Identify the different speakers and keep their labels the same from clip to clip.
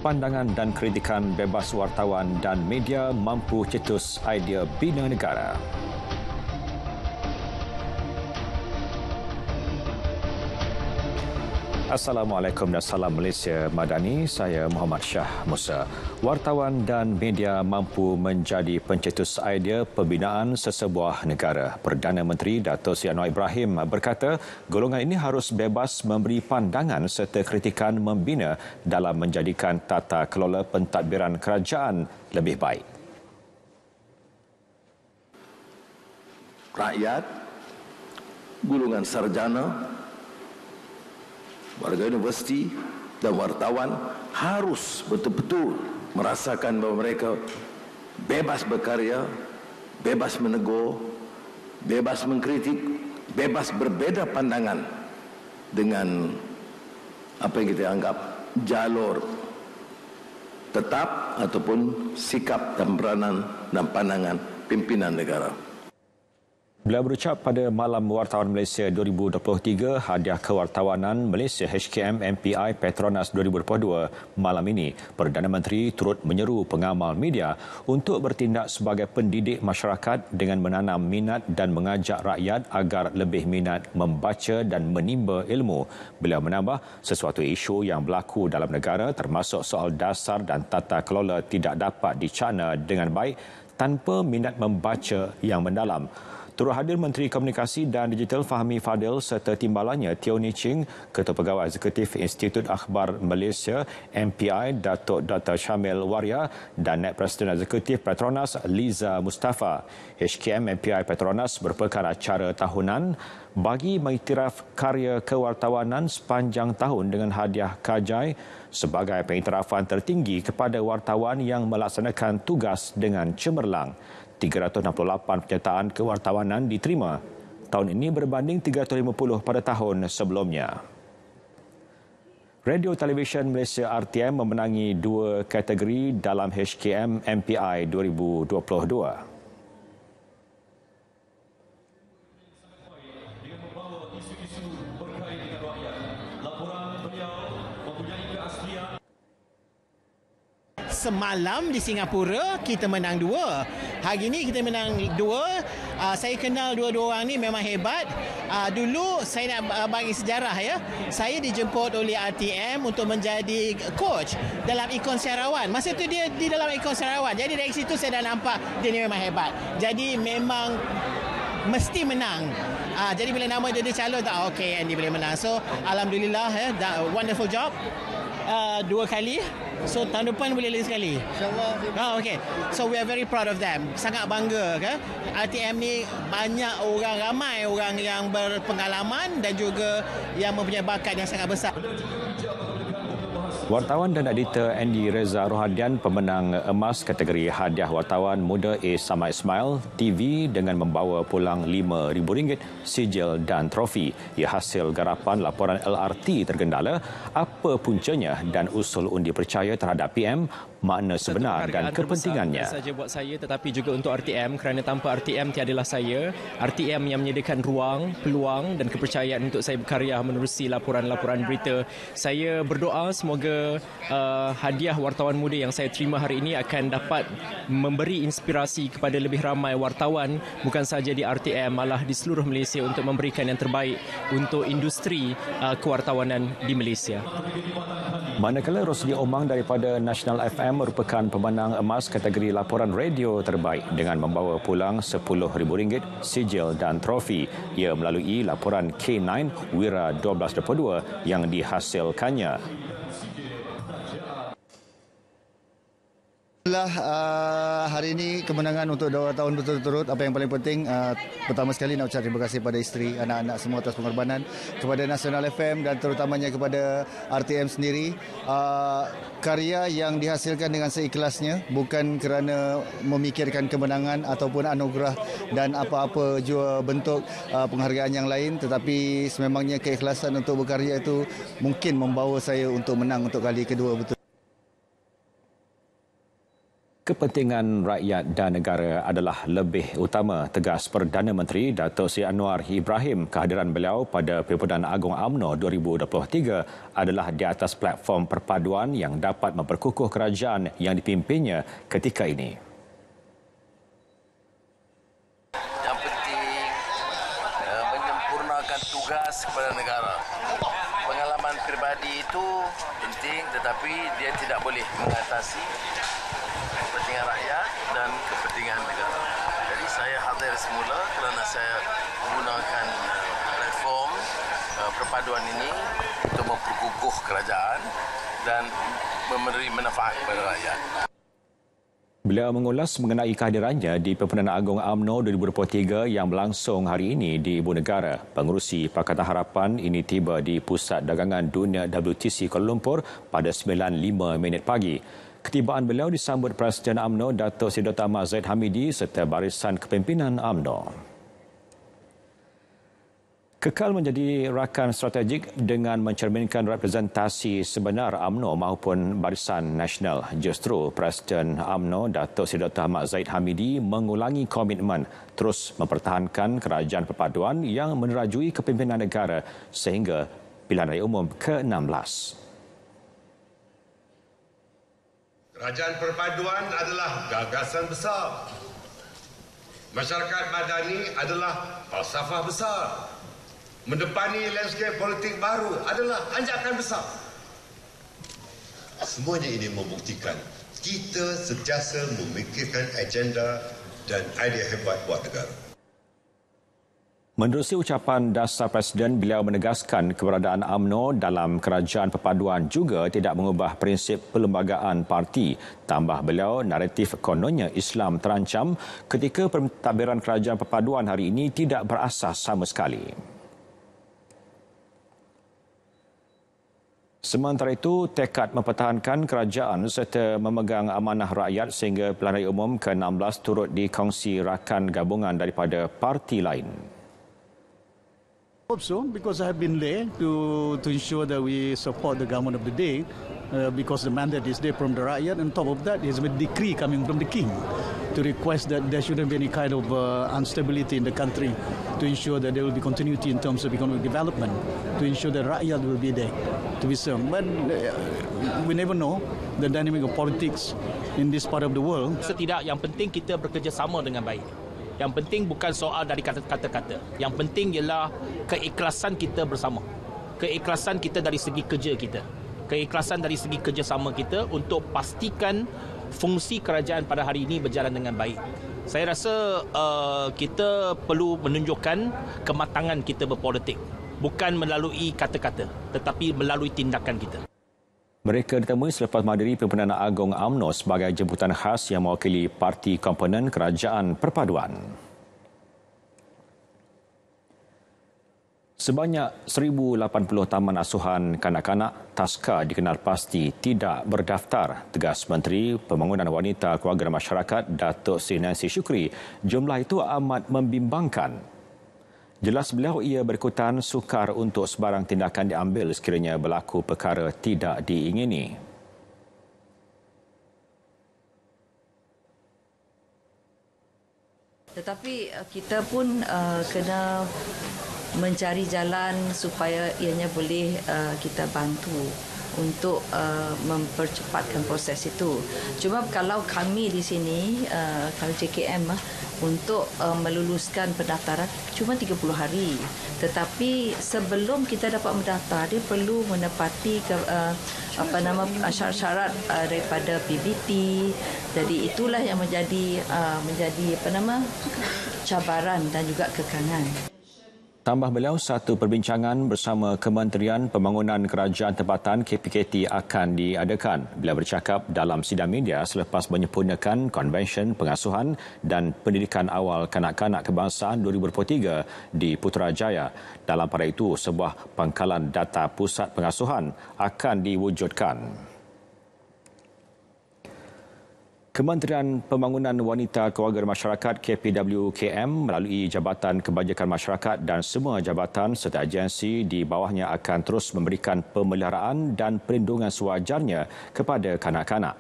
Speaker 1: pandangan dan kritikan bebas wartawan dan media mampu cetus idea bina negara. Assalamualaikum dan salam Malaysia Madani. Saya Muhammad Shah Musa. Wartawan dan media mampu menjadi pencetus idea pembinaan sesebuah negara. Perdana Menteri Dato' Seri Anwar Ibrahim berkata, golongan ini harus bebas memberi pandangan serta kritikan membina dalam menjadikan tata kelola pentadbiran kerajaan lebih baik.
Speaker 2: Rakyat, golongan sarjana, warga universiti dan wartawan harus betul-betul merasakan bahawa mereka bebas berkarya, bebas menegur, bebas mengkritik, bebas berbeza pandangan dengan apa yang kita anggap jalur tetap ataupun sikap dan peranan dan pandangan pimpinan negara.
Speaker 1: Beliau berucap pada Malam Wartawan Malaysia 2023, hadiah kewartawanan Malaysia HKM MPI Petronas 2022 malam ini. Perdana Menteri turut menyeru pengamal media untuk bertindak sebagai pendidik masyarakat dengan menanam minat dan mengajak rakyat agar lebih minat membaca dan menimba ilmu. Beliau menambah, sesuatu isu yang berlaku dalam negara termasuk soal dasar dan tata kelola tidak dapat dicana dengan baik tanpa minat membaca yang mendalam. Turut hadir Menteri Komunikasi dan Digital Fahmi Fadil serta timbalannya Teo Ni Ching, Ketua Pegawai Eksekutif Institut Akhbar Malaysia MPI Datuk Dr. Syamil Waria dan Naib Presiden Eksekutif Petronas Liza Mustafa. HKM MPI Petronas merupakan acara tahunan bagi mengiktiraf karya kewartawanan sepanjang tahun dengan hadiah Kajai sebagai pengiktirafan tertinggi kepada wartawan yang melaksanakan tugas dengan cemerlang. 368 penyertaan kewartawanan diterima tahun ini berbanding 350 pada tahun sebelumnya. Radio Televisyen Malaysia RTM memenangi 2 kategori dalam HKM MPI 2022.
Speaker 3: Semalam di Singapura kita menang 2. Hari ini kita menang 2. Saya kenal dua-dua orang ni memang hebat. Dulu saya nak bagi sejarah ya. Saya dijemput oleh RTM untuk menjadi coach dalam Ikon Sarawak. Masa tu dia di dalam Ikon Sarawak. Jadi dari situ saya dah nampak dia ni memang hebat. Jadi memang mesti menang. Jadi bila nama dia calon tak okey Andy boleh menang. So alhamdulillah wonderful job. 2 kali. So tahun depan boleh lagi sekali. InsyaAllah. Okay. So we are very proud of them. Sangat bangga ke. RTM ni banyak orang, ramai orang yang berpengalaman dan juga yang mempunyai bakat yang sangat besar.
Speaker 1: Wartawan dan editor Andy Reza Rohadian pemenang emas kategori hadiah wartawan muda A. Sama Ismail TV dengan membawa pulang RM5,000 sijil dan trofi. Ia hasil garapan laporan LRT tergendala, apa puncanya dan usul undi percaya terhadap PM, makna sebenar dan kepentingannya.
Speaker 4: Bukan saja buat saya tetapi juga untuk RTM, kerana tanpa RTM tiadalah saya. RTM yang menyediakan ruang, peluang dan kepercayaan untuk saya berkarya menerusi laporan-laporan berita. Saya berdoa semoga hadiah wartawan muda yang saya terima hari ini akan dapat memberi inspirasi kepada lebih ramai wartawan, bukan sahaja di RTM, malah di seluruh Malaysia untuk memberikan yang terbaik untuk industri kewartawanan di Malaysia.
Speaker 1: Manakala Rosli Omang daripada National FM merupakan pemenang emas kategori laporan radio terbaik dengan membawa pulang RM10,000 sijil dan trofi. Ia melalui laporan K9 Wira 1222 yang dihasilkannya.
Speaker 5: Alhamdulillah, hari ini kemenangan untuk 2 tahun berturut-turut. Apa yang paling penting, pertama sekali nak ucap terima kasih kepada isteri, anak-anak semua atas pengorbanan, kepada Nasional FM dan terutamanya kepada RTM sendiri. Karya yang dihasilkan dengan seikhlasnya, bukan kerana memikirkan kemenangan ataupun anugerah dan apa-apa jua bentuk penghargaan yang lain, tetapi sememangnya keikhlasan untuk berkarya itu mungkin membawa saya untuk menang untuk kali kedua. Betul.
Speaker 1: Kepentingan rakyat dan negara adalah lebih utama, tegas Perdana Menteri Datuk Seri Anwar Ibrahim. Kehadiran beliau pada Perhimpunan Agung UMNO 2023 adalah di atas platform perpaduan yang dapat memperkukuh kerajaan yang dipimpinnya ketika ini.
Speaker 6: Yang penting menyempurnakan tugas kepada negara. Pengalaman pribadi itu penting, tetapi dia tidak boleh mengatasi kepentingan rakyat dan kepentingan negara. Jadi saya hadir semula kerana saya menggunakan platform perpaduan ini untuk memperkukuh kerajaan dan memberi manfaat kepada rakyat.
Speaker 1: Beliau mengulas mengenai kehadirannya di Perhimpunan Agung UMNO 2023 yang berlangsung hari ini di Ibu Negara. Pengerusi Pakatan Harapan ini tiba di Pusat Dagangan Dunia WTC Kuala Lumpur pada 9.05 pagi. Ketibaan beliau disambut Presiden UMNO Datuk Seri Dr. Ahmad Zahid Hamidi serta barisan kepimpinan UMNO. Kekal menjadi rakan strategik dengan mencerminkan representasi sebenar UMNO maupun Barisan Nasional. Justru Presiden UMNO Datuk Seri Dr. Ahmad Zahid Hamidi mengulangi komitmen terus mempertahankan kerajaan perpaduan yang menerajui kepimpinan negara sehingga pilihan raya umum ke-16.
Speaker 7: Kerajaan perpaduan adalah gagasan besar. Masyarakat madani adalah falsafah besar. Mendepani landscape politik baru adalah anjakan besar. Semuanya ini membuktikan kita sentiasa memikirkan agenda dan idea hebat buat negara.
Speaker 1: Menerusi ucapan dasar Presiden, beliau menegaskan keberadaan UMNO dalam kerajaan perpaduan juga tidak mengubah prinsip perlembagaan parti. Tambah beliau, naratif kononnya Islam terancam ketika pentadbiran kerajaan perpaduan hari ini tidak berasas sama sekali. Sementara itu, tekad mempertahankan kerajaan serta memegang amanah rakyat sehingga pilihan raya umum ke-16 turut dikongsi rakan gabungan daripada parti lain.
Speaker 8: I hope so, because I have been there to ensure that we support the government of the day, because the mandate is there from the Rakyat, and on top of that is a decree coming from the King to request that there shouldn't be any kind of instability in the country, to ensure that there will be continuity in terms of economic development, to ensure that Rakyat will be there to be served. But we never know the dynamic of politics in this part of the world.
Speaker 9: Setidak yang penting kita bekerjasama dengan baik. Yang penting bukan soal dari kata-kata. Yang penting ialah keikhlasan kita bersama. Keikhlasan kita dari segi kerja kita. Keikhlasan dari segi kerjasama kita untuk pastikan fungsi kerajaan pada hari ini berjalan dengan baik. Saya rasa kita perlu menunjukkan kematangan kita berpolitik. Bukan melalui kata-kata, tetapi melalui tindakan kita.
Speaker 1: Mereka ditemui selepas menghadiri Perhimpunan Agung UMNO sebagai jemputan khas yang mewakili parti komponen kerajaan perpaduan. Sebanyak 1,080 taman asuhan kanak-kanak taska dikenal pasti tidak berdaftar, tegas Menteri Pembangunan Wanita, Keluarga dan Masyarakat Datuk Seri Nancy Shukri. Jumlah itu amat membimbangkan. Jelas beliau ia berikutan sukar untuk sebarang tindakan diambil sekiranya berlaku perkara tidak diingini.
Speaker 10: Tetapi kita pun kena mencari jalan supaya ianya boleh kita bantu untuk mempercepatkan proses itu. Cuma kalau kami di sini, kalau JKM untuk meluluskan pendaftaran cuma 30 hari. Tetapi sebelum kita dapat mendaftar, dia perlu menepati syarat-syarat daripada PBT. Jadi itulah yang menjadi cabaran dan juga kekangan.
Speaker 1: Tambah beliau, satu perbincangan bersama Kementerian Pembangunan Kerajaan Tempatan KPKT akan diadakan. Beliau bercakap dalam sidang media selepas menyempurnakan Konvensyen Pengasuhan dan Pendidikan Awal Kanak-Kanak Kebangsaan 2023 di Putrajaya. Dalam pada itu, sebuah pangkalan data pusat pengasuhan akan diwujudkan. Kementerian Pembangunan Wanita, Keluarga dan Masyarakat KPWKM melalui Jabatan Kebajikan Masyarakat dan semua jabatan serta agensi di bawahnya akan terus memberikan pemeliharaan dan perlindungan sewajarnya kepada kanak-kanak.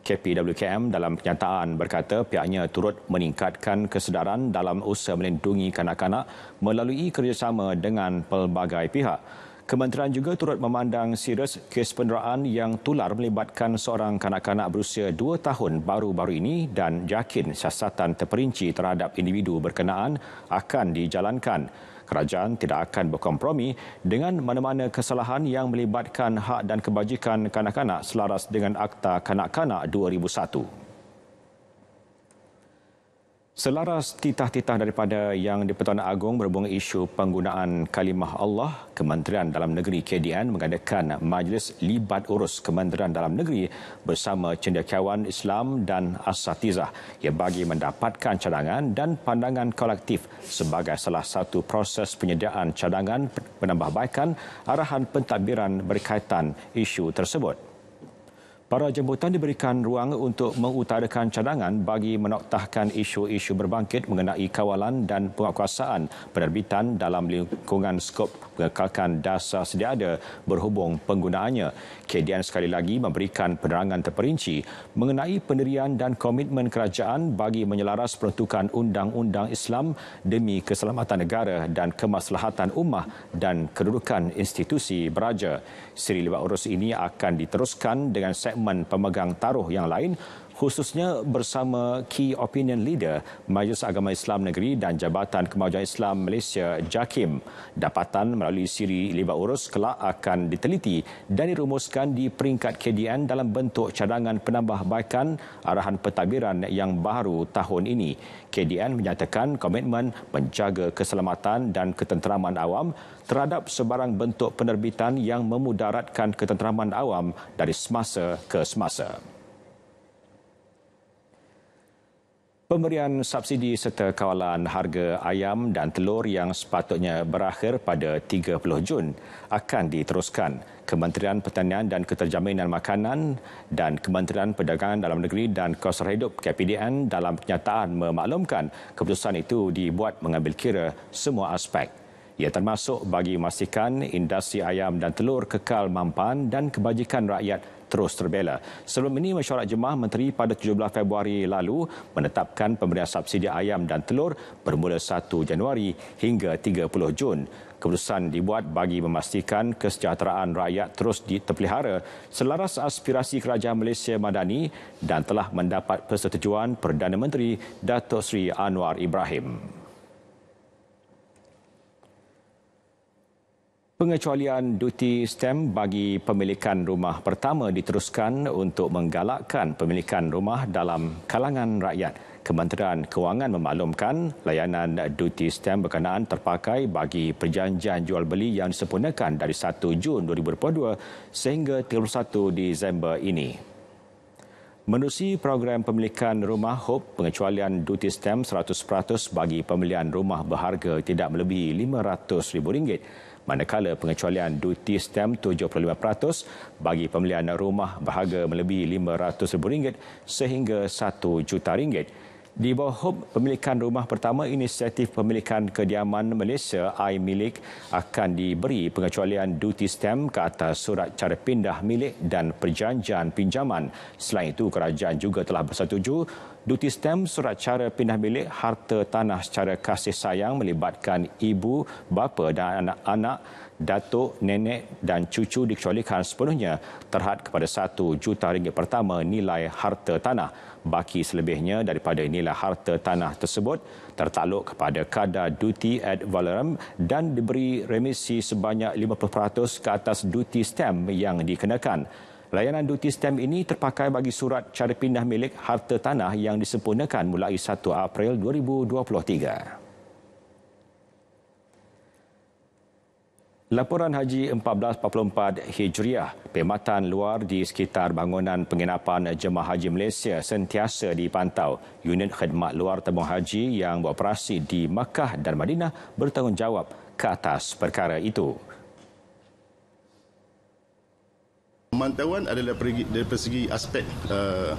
Speaker 1: KPWKM dalam kenyataan berkata pihaknya turut meningkatkan kesedaran dalam usaha melindungi kanak-kanak melalui kerjasama dengan pelbagai pihak. Kementerian juga turut memandang serius kes penderaan yang tular melibatkan seorang kanak-kanak berusia 2 tahun baru-baru ini dan yakin siasatan terperinci terhadap individu berkenaan akan dijalankan. Kerajaan tidak akan berkompromi dengan mana-mana kesalahan yang melibatkan hak dan kebajikan kanak-kanak selaras dengan Akta Kanak-Kanak 2001. Selaras titah-titah daripada Yang di-Pertuan Agong berhubung isu penggunaan kalimah Allah, Kementerian Dalam Negeri KDN mengadakan Majlis Libat Urus Kementerian Dalam Negeri bersama cendekiawan Islam dan asatizah yang bagi mendapatkan cadangan dan pandangan kolektif sebagai salah satu proses penyediaan cadangan penambahbaikan arahan pentadbiran berkaitan isu tersebut. Para jemputan diberikan ruang untuk mengutarakan cadangan bagi menoktahkan isu-isu berbangkit mengenai kawalan dan penguatkuasaan penerbitan dalam lingkungan skop mengekalkan dasar sedia ada berhubung penggunaannya. KDN sekali lagi memberikan penerangan terperinci mengenai pendirian dan komitmen kerajaan bagi menyelaras peruntukan undang-undang Islam demi keselamatan negara dan kemaslahatan ummah dan kedudukan institusi beraja. Siri libat urus ini akan diteruskan dengan segmen pemegang taruh yang lain, khususnya bersama Key Opinion Leader Majlis Agama Islam Negeri dan Jabatan Kemajuan Islam Malaysia JAKIM. Dapatan melalui siri libat urus kelak akan diteliti dan dirumuskan di peringkat KDN dalam bentuk cadangan penambahbaikan arahan pentadbiran yang baru tahun ini. KDN menyatakan komitmen menjaga keselamatan dan ketenteraman awam terhadap sebarang bentuk penerbitan yang memudaratkan ketenteraman awam dari semasa ke semasa. Pemberian subsidi serta kawalan harga ayam dan telur yang sepatutnya berakhir pada 30 Jun akan diteruskan. Kementerian Pertanian dan Keterjaminan Makanan dan Kementerian Perdagangan Dalam Negeri dan Kos Hidup KPDN dalam kenyataan memaklumkan keputusan itu dibuat mengambil kira semua aspek. Ia termasuk bagi memastikan industri ayam dan telur kekal mampan dan kebajikan rakyat terus terbela. Sebelum ini, Mesyuarat Jemaah Menteri pada 17 Februari lalu menetapkan pemberian subsidi ayam dan telur bermula 1 Januari hingga 30 Jun. Keputusan dibuat bagi memastikan kesejahteraan rakyat terus terpelihara selaras aspirasi Kerajaan Malaysia Madani dan telah mendapat persetujuan Perdana Menteri Datuk Seri Anwar Ibrahim. Pengecualian duty stamp bagi pemilikan rumah pertama diteruskan untuk menggalakkan pemilikan rumah dalam kalangan rakyat. Kementerian Kewangan memaklumkan layanan duty stamp berkenaan terpakai bagi perjanjian jual beli yang disempurnakan dari 1 Jun 2022 sehingga 31 Disember ini. Menerusi program pemilikan rumah HOPE, pengecualian duty stamp 100% bagi pembelian rumah berharga tidak melebihi RM500,000. Manakala pengecualian duty stamp 75% bagi pembelian rumah berharga melebihi RM500,000 sehingga RM1 juta. Di bawah HOPE, pemilikan rumah pertama Inisiatif Pemilikan Kediaman Malaysia iMilik akan diberi pengecualian duty stamp ke atas surat cara pindah milik dan perjanjian pinjaman. Selain itu, kerajaan juga telah bersetuju duty stamp surat cara pindah milik harta tanah secara kasih sayang melibatkan ibu, bapa dan anak-anak, datuk, nenek dan cucu dikecualikan sepenuhnya terhad kepada RM1 juta pertama nilai harta tanah. Baki selebihnya daripada nilai harta tanah tersebut tertakluk kepada kadar duty ad valorem dan diberi remisi sebanyak 50% ke atas duty stamp yang dikenakan. Layanan duty stamp ini terpakai bagi surat cara pindah milik harta tanah yang disempurnakan mulai 1 April 2023. Laporan Haji 1444 Hijriah, perkhidmatan luar di sekitar bangunan penginapan Jemaah Haji Malaysia sentiasa dipantau. Unit khidmat luar tabung haji yang beroperasi di Makkah dan Madinah bertanggungjawab ke atas perkara itu.
Speaker 11: Pemantauan adalah dari segi aspek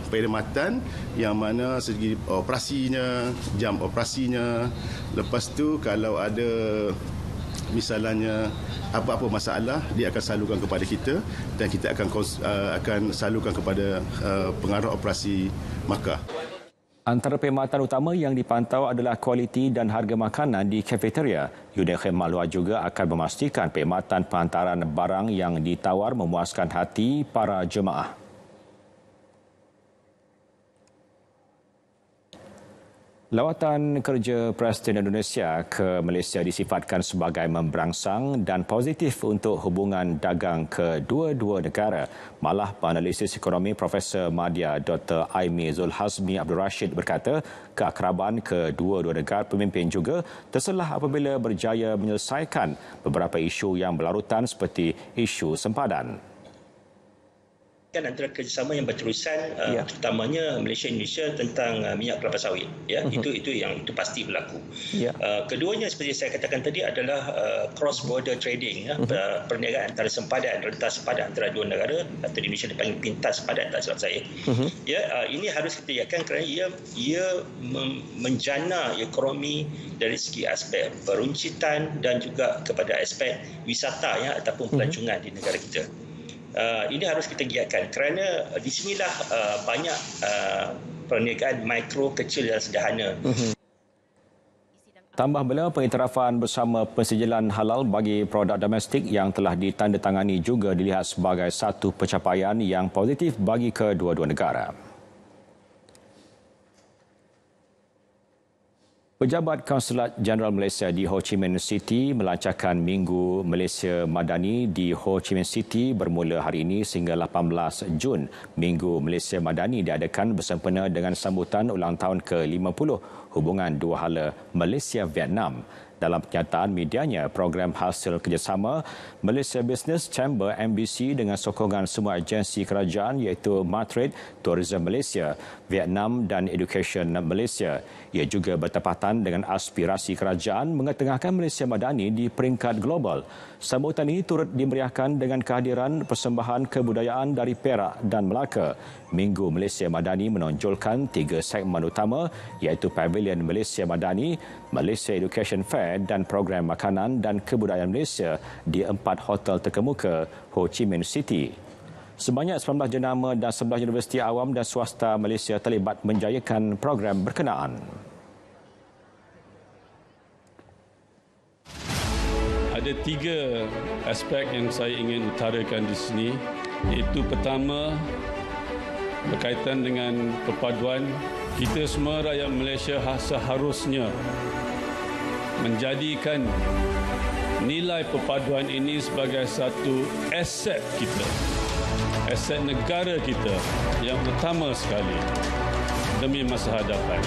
Speaker 11: perkhidmatan yang mana segi operasinya, jam operasinya. Lepas tu kalau ada misalnya apa-apa masalah, dia akan salurkan kepada kita dan kita akan salurkan kepada pengarah operasi markah.
Speaker 1: Antara perkhidmatan utama yang dipantau adalah kualiti dan harga makanan di kafeteria. Unit khidmat luar juga akan memastikan perkhidmatan penghantaran barang yang ditawar memuaskan hati para jemaah. Lawatan kerja Presiden Indonesia ke Malaysia disifatkan sebagai memberangsang dan positif untuk hubungan dagang kedua-dua negara. Malah penanalisis ekonomi Profesor Madya Dr. Aimi Zulhazmi Abdul Rashid berkata, keakraban kedua-dua negara pemimpin juga terselah apabila berjaya menyelesaikan beberapa isu yang berlarutan seperti isu sempadan.
Speaker 12: Antara kerjasama yang berterusan terutamanya Malaysia-Indonesia tentang minyak kelapa sawit, itu pasti berlaku. Keduanya seperti saya katakan tadi adalah cross border trading, perniagaan antara sempadan, rentas sempadan antara dua negara, atau di Indonesia dipanggil pintas sempadan tak silap saya. Ini harus kita lihatkan kerana ia menjana ekonomi dari segi aspek peruncitan dan juga kepada aspek wisata ataupun pelancongan di negara kita. Ini harus kita giatkan kerana di sinilah banyak perniagaan mikro, kecil dan sederhana.
Speaker 1: Tambah bila pengiktirafan bersama pensijilan halal bagi produk domestik yang telah ditandatangani juga dilihat sebagai satu pencapaian yang positif bagi kedua-dua negara. Pejabat Konsulat Jeneral Malaysia di Ho Chi Minh City melancarkan Minggu Malaysia Madani di Ho Chi Minh City bermula hari ini sehingga 18 Jun. Minggu Malaysia Madani diadakan bersempena dengan sambutan ulang tahun ke-50 hubungan dua hala Malaysia-Vietnam. Dalam pernyataan medianya, program hasil kerjasama Malaysia Business Chamber MBC dengan sokongan semua agensi kerajaan iaitu Matrade, Tourism Malaysia, Vietnam dan Education Malaysia. Ia juga bertepatan dengan aspirasi kerajaan mengetengahkan Malaysia Madani di peringkat global. Sambutan ini turut dimeriahkan dengan kehadiran persembahan kebudayaan dari Perak dan Melaka. Minggu Malaysia Madani menonjolkan 3 segmen utama iaitu Pavilion Malaysia Madani, Malaysia Education Fair dan program makanan dan kebudayaan Malaysia di 4 hotel terkemuka Ho Chi Minh City. Sebanyak 19 jenama dan 11 universiti awam dan swasta Malaysia terlibat menjayakan program berkenaan.
Speaker 13: Ada 3 aspek yang saya ingin utarakan di sini, iaitu pertama berkaitan dengan perpaduan. Kita semua rakyat Malaysia seharusnya menjadikan nilai perpaduan ini sebagai satu aset kita, aset negara kita yang utama sekali demi masa hadapan.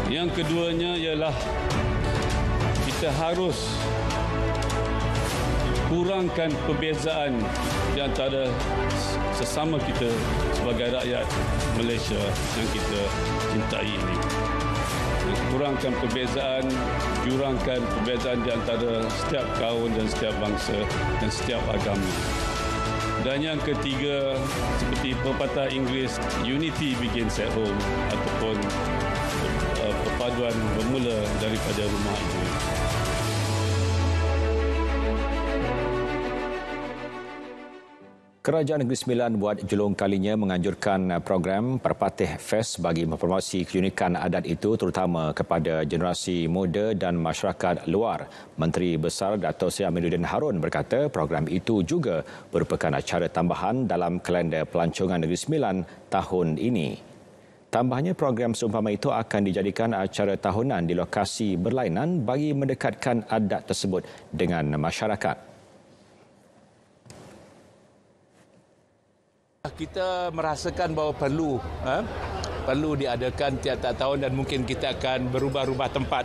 Speaker 13: Yang keduanya ialah kita harus kurangkan perbezaan di antara sesama kita sebagai rakyat Malaysia yang kita cintai ini. Kurangkan perbezaan, jurangkan perbezaan di antara setiap kaum dan setiap bangsa dan setiap agama. Dan yang ketiga, seperti pepatah Inggeris, unity begins at home, ataupun perpaduan bermula daripada rumah itu.
Speaker 1: Kerajaan Negeri Sembilan buat julung kalinya menganjurkan program Perpatih Fest bagi mempromosi keunikan adat itu terutama kepada generasi muda dan masyarakat luar. Menteri Besar Dato' Seri Aminuddin Harun berkata program itu juga merupakan acara tambahan dalam kalender pelancongan Negeri Sembilan tahun ini. Tambahnya, program seumpama itu akan dijadikan acara tahunan di lokasi berlainan bagi mendekatkan adat tersebut dengan masyarakat.
Speaker 14: Kita merasakan bahawa perlu diadakan tiap-tiap tahun dan mungkin kita akan berubah-ubah tempat.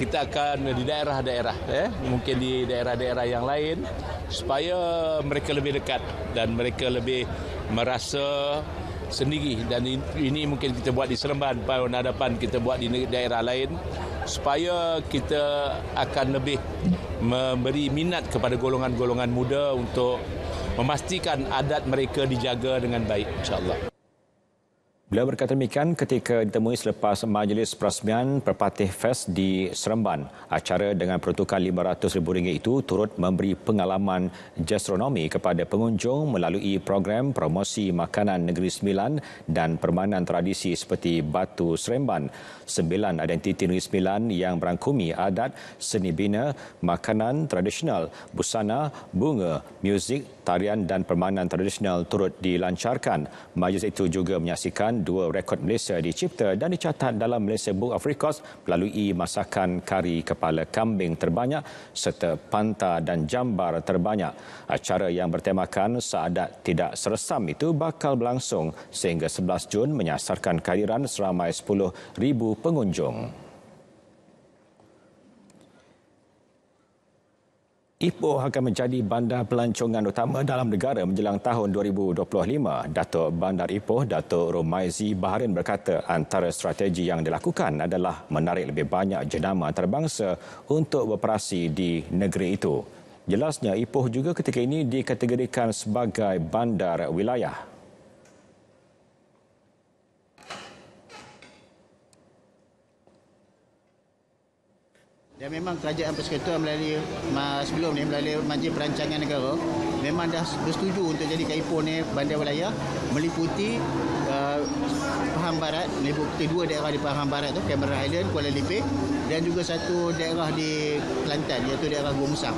Speaker 14: Kita akan di daerah-daerah, mungkin di daerah-daerah yang lain supaya mereka lebih dekat dan mereka lebih merasa sendiri. Dan ini mungkin kita buat di Seremban, tahun hadapan kita buat di daerah lain supaya kita akan lebih memberi minat kepada golongan-golongan muda untuk memastikan adat mereka dijaga dengan baik, insya-Allah.
Speaker 1: Beliau berkata demikian ketika ditemui selepas majlis perasmian Perpatih Fest di Seremban. Acara dengan peruntukan RM500,000 itu turut memberi pengalaman gastronomi kepada pengunjung melalui program promosi makanan Negeri Sembilan dan permainan tradisi seperti Batu Seremban. 9 identiti Negeri Sembilan yang merangkumi adat, seni bina, makanan tradisional, busana, bunga, muzik, tarian dan permainan tradisional turut dilancarkan. Majlis itu juga menyaksikan 2 rekod Malaysia dicipta dan dicatat dalam Malaysia Book of Records melalui masakan kari kepala kambing terbanyak serta panta dan jambar terbanyak. Acara yang bertemakan Saadat Tidak Seresam itu bakal berlangsung sehingga 11 Jun menyasarkan kehadiran seramai 10,000 pengunjung. Ipoh akan menjadi bandar pelancongan utama dalam negara menjelang tahun 2025. Datuk Bandar Ipoh, Datuk Romaizi Baharin berkata antara strategi yang dilakukan adalah menarik lebih banyak jenama antarabangsa untuk beroperasi di negeri itu. Jelasnya Ipoh juga ketika ini dikategorikan sebagai bandar wilayah.
Speaker 3: Dan memang Kerajaan Persekutuan sebelum ni melalui Majlis Perancangan Negara memang dah bersetuju untuk jadikan Ipoh ni bandar wilayah meliputi Pahang Barat, meliputi 2 daerah di Pahang Barat tu, Cameron Highland, Kuala Lumpur dan juga 1 daerah di Kelantan iaitu daerah Gua Musang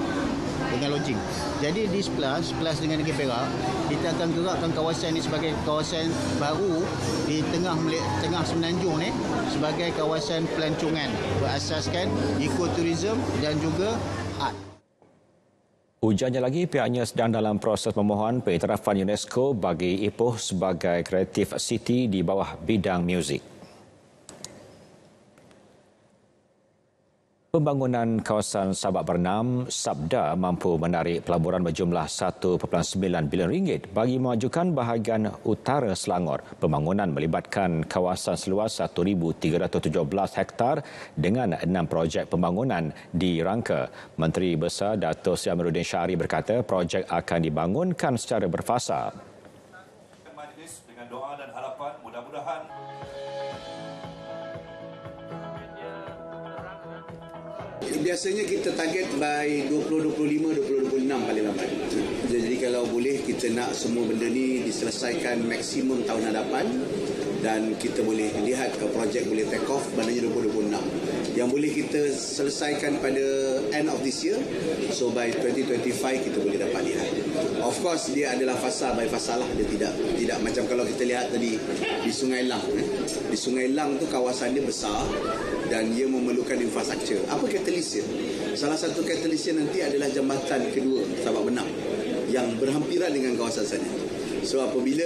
Speaker 3: dengan lodging. Jadi di sebelah dengan Negeri Perak, kita akan gerakkan kawasan ini sebagai kawasan baru di tengah Semenanjung ni sebagai kawasan pelancongan berasaskan ekoturism dan juga art.
Speaker 1: Ujarnya lagi, pihaknya sedang dalam proses memohon pengiktirafan UNESCO bagi Ipoh sebagai Creative City di bawah bidang muzik. Pembangunan kawasan Sabak Bernam, Sabda mampu menarik pelaburan berjumlah RM1.9 bilion bagi memajukan bahagian utara Selangor. Pembangunan melibatkan kawasan seluas 1,317 hektar dengan 6 projek pembangunan dirangka. Menteri Besar Dato' Sri Amiruddin Syari berkata projek akan dibangunkan secara berfasa.
Speaker 15: Majlis dengan doa dan harapan mudah-mudahan
Speaker 16: biasanya kita target by 2025-2026 paling lambat. Jadi kalau boleh kita nak semua benda ni diselesaikan maksimum tahun hadapan dan kita boleh lihat projek boleh take off maknanya 2026. Yang boleh kita selesaikan pada end of this year, so by 2025 kita boleh dapat lihat. Of course dia adalah fasa by fasa lah, dia tidak macam kalau kita lihat tadi di Sungai Lang. Di Sungai Lang tu kawasan dia besar dan ia memerlukan infrastruktur. Apa katalisnya? Salah satu katalisnya nanti adalah jambatan kedua Sabak Bernam yang berhampiran dengan kawasan sana. So apabila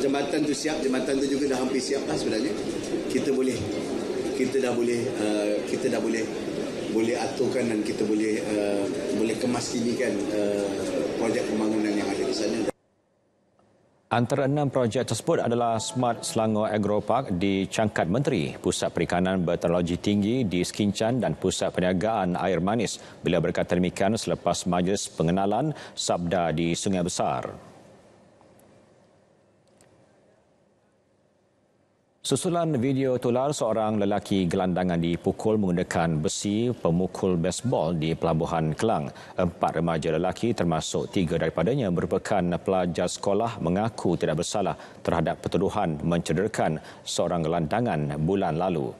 Speaker 16: jambatan tu siap, jambatan tu juga dah hampir siap lah sebenarnya, kita dah boleh aturkan dan kita boleh kemaskinikan projek pembangunan yang ada di sana.
Speaker 1: Antara 6 projek tersebut adalah Smart Selangor Agro Park di Cangkat Menteri, Pusat Perikanan Berteknologi Tinggi di Skincan dan Pusat Perniagaan Air Manis. Beliau berkata demikian selepas majlis pengenalan Sabda di Sungai Besar. Susulan video tular seorang lelaki gelandangan dipukul menggunakan besi pemukul baseball di Pelabuhan Kelang. 4 remaja lelaki termasuk 3 daripadanya merupakan pelajar sekolah mengaku tidak bersalah terhadap pertuduhan mencederakan seorang gelandangan bulan lalu.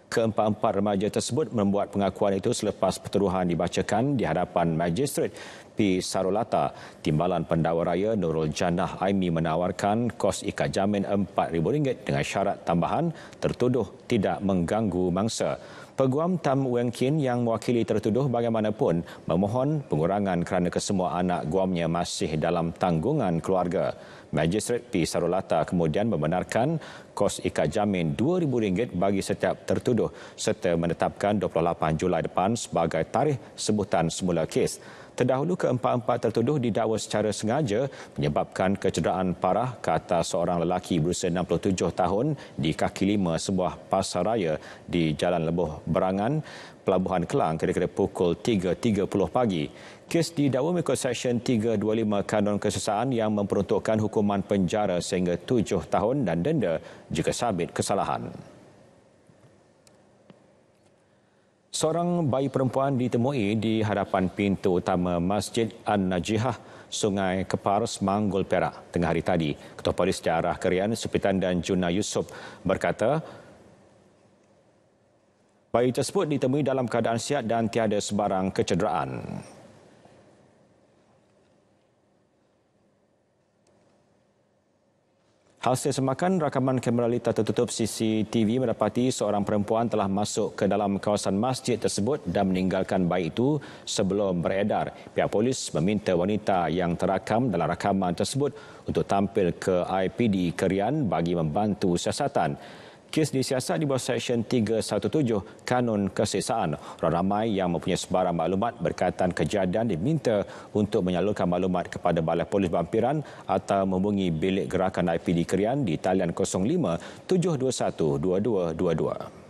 Speaker 1: Keempat-empat remaja tersebut membuat pengakuan itu selepas pertuduhan dibacakan di hadapan Magistrate P. Sarolata. Timbalan Pendakwa Raya Nurul Jannah Aimi menawarkan kos ikat jamin RM4,000 dengan syarat tambahan tertuduh tidak mengganggu mangsa. Peguam Tam Weng Kin yang mewakili tertuduh bagaimanapun memohon pengurangan kerana kesemua anak guamnya masih dalam tanggungan keluarga. Magistrate P. Sarolata kemudian membenarkan kos ikat jamin RM2,000 bagi setiap tertuduh serta menetapkan 28 Julai depan sebagai tarikh sebutan semula kes. Terdahulu keempat-empat tertuduh didakwa secara sengaja menyebabkan kecederaan parah ke atas seorang lelaki berusia 67 tahun di kaki lima sebuah pasar raya di Jalan Lebuh Berangan Pelabuhan Kelang kira-kira pukul 3.30 pagi. Kes didakwa mengikut Seksyen 325 Kanun Kesusahan yang memperuntukkan hukuman penjara sehingga 7 tahun dan denda jika sabit kesalahan. Seorang bayi perempuan ditemui di hadapan pintu utama Masjid An-Najihah, Sungai Kepar, Semanggul, Perak tengah hari tadi. Ketua Polis Daerah Kerian, Superintendent Juna Yusof berkata, bayi tersebut ditemui dalam keadaan sihat dan tiada sebarang kecederaan. Hasil semakan rakaman kamera litar tertutup CCTV mendapati seorang perempuan telah masuk ke dalam kawasan masjid tersebut dan meninggalkan bayi itu sebelum beredar. Pihak polis meminta wanita yang terakam dalam rakaman tersebut untuk tampil ke IPD Kerian bagi membantu siasatan. Kes disiasat di bawah Seksyen 317 Kanun Keseksaan. Orang ramai yang mempunyai sebarang maklumat berkaitan kejadian diminta untuk menyalurkan maklumat kepada Balai Polis Bampiran atau menghubungi bilik gerakan IPD Kerian di talian 05 721 2222.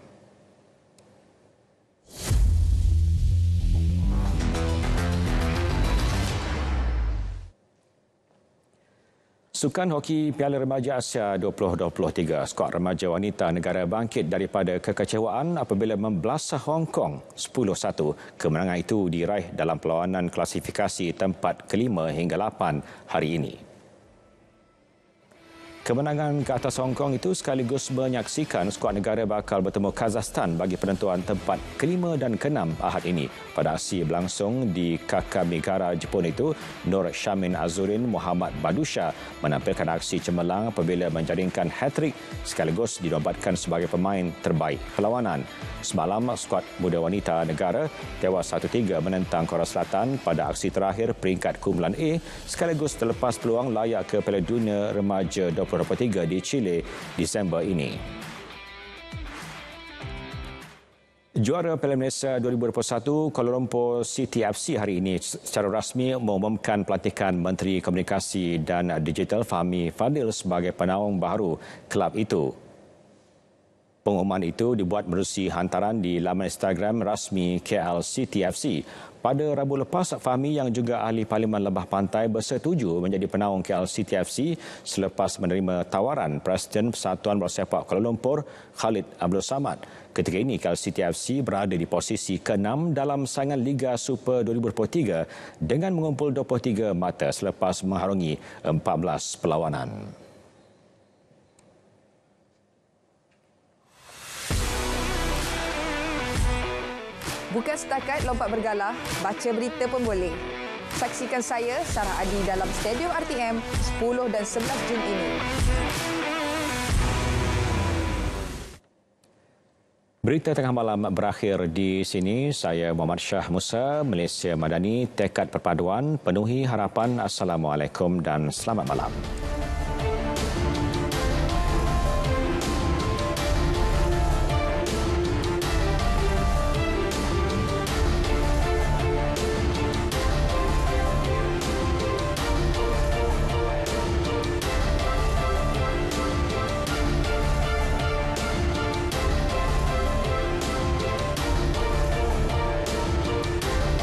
Speaker 1: Sukan Hoki Piala Remaja Asia 2023, skuad remaja wanita negara bangkit daripada kekecewaan apabila membelasah Hong Kong 10-1. Kemenangan itu diraih dalam perlawanan klasifikasi tempat kelima hingga 8 hari ini. Kemenangan ke atas Hong Kong itu sekaligus menyaksikan skuad negara bakal bertemu Kazakhstan bagi penentuan tempat kelima dan keenam Ahad ini. Pada aksi berlangsung di Kakamegara, Jepun itu, Nur Syamin Azurin Muhammad Badusha menampilkan aksi cemerlang apabila menjaringkan hat-trick sekaligus dinobatkan sebagai pemain terbaik perlawanan. Semalam, skuad muda wanita negara tewas 1-3 menentang Korea Selatan pada aksi terakhir peringkat kumpulan A sekaligus terlepas peluang layak ke Piala Dunia Remaja 2023 di Chile Disember ini. Juara Piala Malaysia 2021 Kuala Lumpur City FC hari ini secara rasmi mengumumkan pelantikan Menteri Komunikasi dan Digital Fahmi Fadil sebagai penaung baharu kelab itu. Pengumuman itu dibuat menerusi hantaran di laman Instagram rasmi KL City FC. Pada Rabu lepas, Fahmi yang juga ahli Parlimen Lebah Pantai bersetuju menjadi penaung KL City FC selepas menerima tawaran Presiden Persatuan Bola Sepak Kuala Lumpur, Khalid Abdul Samad. Ketika ini, KL City FC berada di posisi ke-6 dalam saingan Liga Super 2023 dengan mengumpul 23 mata selepas mengharungi 14 perlawanan.
Speaker 17: Bukan setakat lompat bergalah, baca berita pun boleh. Saksikan saya, Sarah Adi dalam Stadium RTM 10 dan 11 Jun ini.
Speaker 1: Berita tengah malam berakhir di sini. Saya Muhammad Shah Musa, Malaysia Madani, tekad perpaduan, penuhi harapan. Assalamualaikum dan selamat malam.